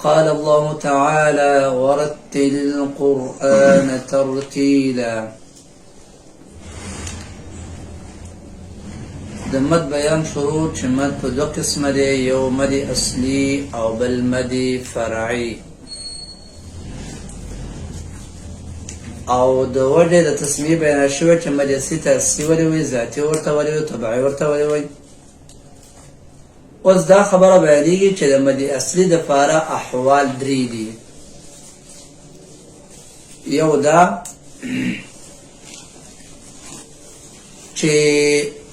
قال الله تعالى ورتل القرآن ترتيلا. د مد بیان شروع چې مد په دوه قسمه دی، یو مد اصلي او بل مد فرعي. او د وجه د تسمیه بیان شوی چې مد اصلي ته اصلي ولې وایي، ذاتي ورته ولې وایي، طبعي ورته ولې وایي. اوس دا خبره بیانېږي چې د مد اصلي دپاره احوال درې دي. یو دا چې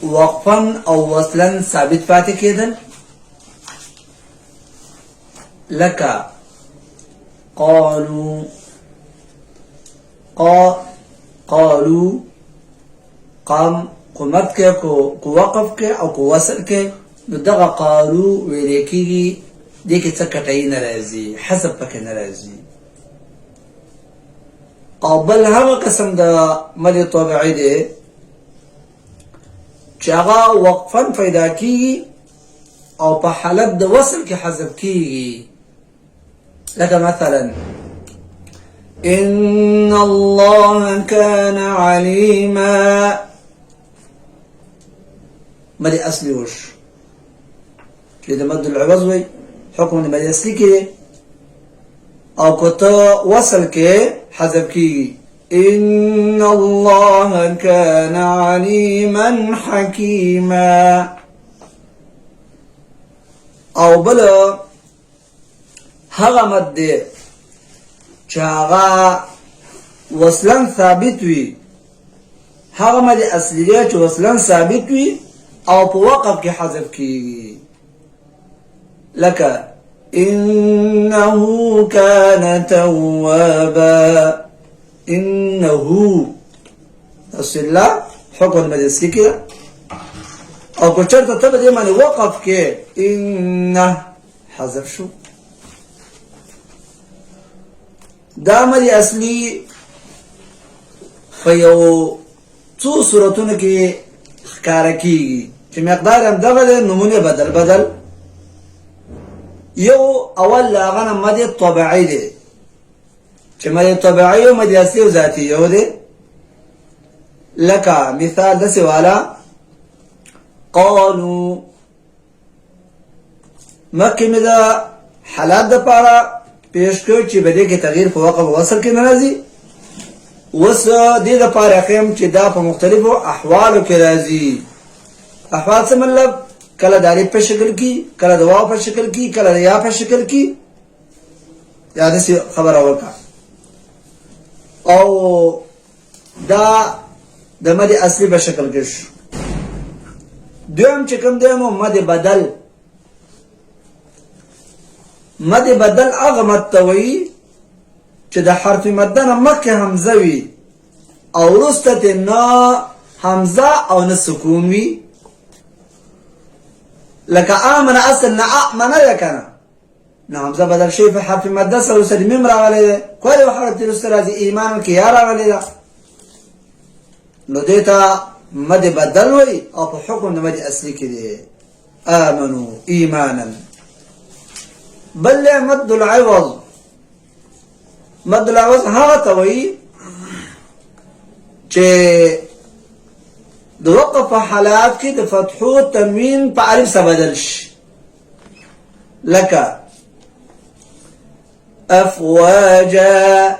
وقفا او وصلا ثابت پاتې کېدل، لکه قالو قالو قام قمت کې کو وقف کې او کو وصل کې، نو دغه قالو ویل کېږي دې کې څه کټوي نه راځي، حذف پکې نه راځي. او بل هغه قسم د مد طبعي دی چې هغه وقفا پیدا کېږي او په حالت د وصل کې حذف کېږي، لکه مثلا إن الله كان عليما. مد اصلي وش چې د مد العوض وي، حکم د مد اصلي کې او کته وصل کې حذف کېږي. إن الله كان عليما حكيما. او بل هغه مد دی چې هغه وصلا ثابت وي، هغه مد اصلي دی چې وصلا ثابت وي او په وقف کې حذف کېږي، لکه إنه كان توابا. إنه اصل الله حکم مد اصلي کې، او که چېرته ته په دې باندې وقف کې إنه حذف شو. دا مد اصلي په یو څو صورتونو کې ښکاره کېږي چې مقدار هم دغه دی، نومونه بدل. یو اول هغه نه مد طبعي دی چې مد طبعي او مد اصلي او ذاتي یو دی. لکه مثال داسې والا قالو، مخکې مې د حالات دپاره پیش کړ چې په دې کې تغییر په وقف او وصل کې نه راځي. اوس دې دپاره ښیم چې دا په مختلفو احوالو کې راځي. احوال څه مطلب؟ کله د الف په شکل کې، کله د واو په شکل کې، کله د یا په شکل کې. یا داسې خبره وکړه. او دا د مد اصلي په شکل کې شو. دویم چې کوم دی نو مد بدل. مد بدل هغه مد ته وایي چې د حرف مد نه مخکې حمزه وي او وروسته ترې نه حمزه او نه سکون وي، لکه آمن اصل نه آمنه ده که نه، نو حمزه بدل شوی په حرف مد سره وروسته میم راغلی دی، کولی و حرف وروسته راځي ایمان کې یا راغلی ده، نو دې ته مد بدل وایي او په حکم د مد اصلي کې دی آمنو ایمانا. بل مد العوض. مد العوض هغه ته وایي چې د وقف په حالات کې د فتحو تنوین په الف سره بدل شي، لکه افواجا.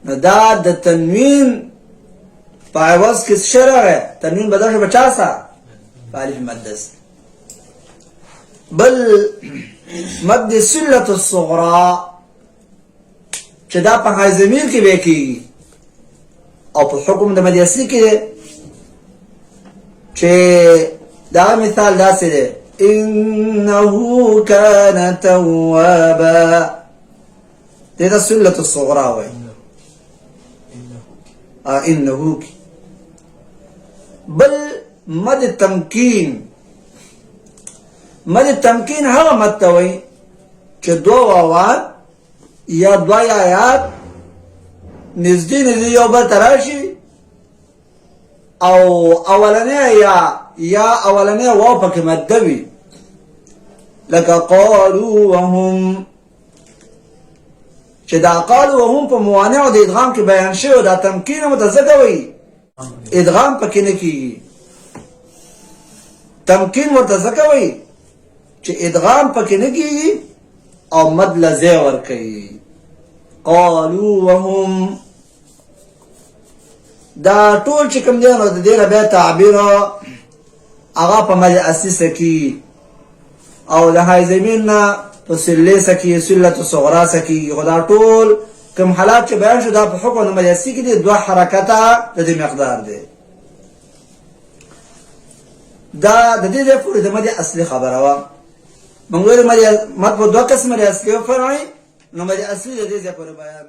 دا د تنوین په عوض کې څه راغی؟ تنوین بدل شو په چا سره؟ په الف مد سره. بل مد سلة الصغرى چې دا په های ضمیر کې به کېږي او په حکم د مد اصلي کې دی، چې دا مثال داسې دی إنه كان توابا. دې ته سلة الصغرى وایي. إنه کې. بل مد تمکین. مد تمکین هغه مد ته وایي چې دوه واوان یا دوه آیات نزدې یو بل ته راشي او اولنې یا اولنې واو پکې مده وي لکه قالوا وهم، چې دا قالوا وهم په موانع د ادغام کې بیان شوی، دا تمکین متزکوي ادغام پکې نه کیږي. تمکین ورته زکوي چې ادغام پکې نه کیږي او مد لزی ورکوي. قالوا وهم دا ټول چې کوم دی نو د دې بیا تعبیر هغه په مد اصلي سکی او د های زمین نه په سله سکی سلة صغرا سکی. دا ټول کوم حالات چې بیان شو دا په حکم د مد اصلي کې دي، دوه حرکته د دې مقدار دی. دا د دې پورې د مد اصلي خبره وا. موږ ویل مد په دوه قسمه دی، اصلي او فرعي. نو مد اصلي د دې پورې بیان